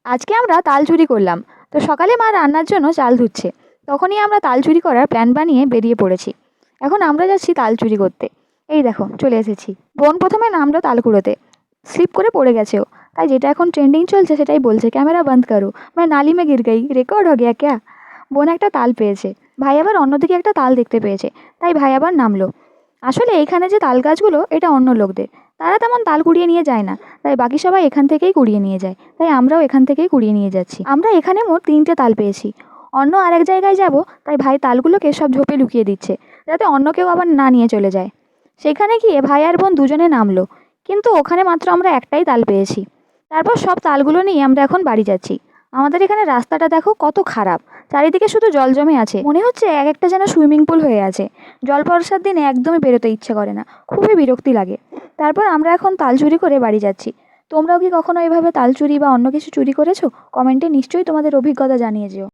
আজকে আমরা তাল চুরি করলাম। তো সকালে মা রান্নার জন্য চাল ধুচ্ছে, তখনই আমরা তাল চুরি করার প্ল্যান বানিয়ে বেরিয়ে পড়েছি। এখন আমরা যাচ্ছি তাল চুরি করতে। এই দেখো চলে এসেছি। বোন প্রথমে নামলো তাল কুড়োতে, স্লিপ করে পড়ে গেছে ও। তাই যেটা এখন ট্রেন্ডিং চলছে সেটাই বলছে, ক্যামেরা বন্ধ করো, मैं नाली में गिर गई, রেকর্ড हो गया क्या। বোন একটা তাল পেয়েছে, ভাই আবার অন্যদিকে একটা তাল দেখতে পেয়েছে, তাই ভাই আবার নামলো। আসলে এইখানে যে তাল গাছগুলো এটা অন্য লোকদের, তারা তেমন তাল কুড়িয়ে নিয়ে যায় না, তাই বাকি সবাই এখান থেকেই কুড়িয়ে নিয়ে যায়, তাই আমরাও এখান থেকেই কুড়িয়ে নিয়ে যাচ্ছি। আমরা এখানে মোট 3টে তাল পেয়েছি। অন্য আরেক জায়গায় যাব, তাই ভাই তালগুলোকে সব ঝোপে লুকিয়ে দিচ্ছে, যাতে অন্য কেউ আবার না নিয়ে চলে যায়। সেখানে গিয়ে ভাই আর বোন দুজনে নামলো, কিন্তু ওখানে মাত্র আমরা একটাই তাল পেয়েছি। তারপর সব তালগুলো নিয়ে আমরা এখন বাড়ি যাচ্ছি। আমাদের এখানে রাস্তাটা দেখো কত খারাপ, চারিদিকে শুধু জল জমে আছে, মনে হচ্ছে এক একটা যেন সুইমিং পুল হয়ে আছে। জল বর্ষার দিনে একদমই বেরোতে ইচ্ছে করে না, খুবই বিরক্তি লাগে। তারপর আমরা এখন তাল চুরি করে বাড়ি যাচ্ছি। তোমরাও কি কখনো এভাবে তাল চুরি বা অন্য কিছু চুরি করেছো? কমেন্টে নিশ্চয়ই তোমাদের অভিজ্ঞতা জানিয়ে যেও।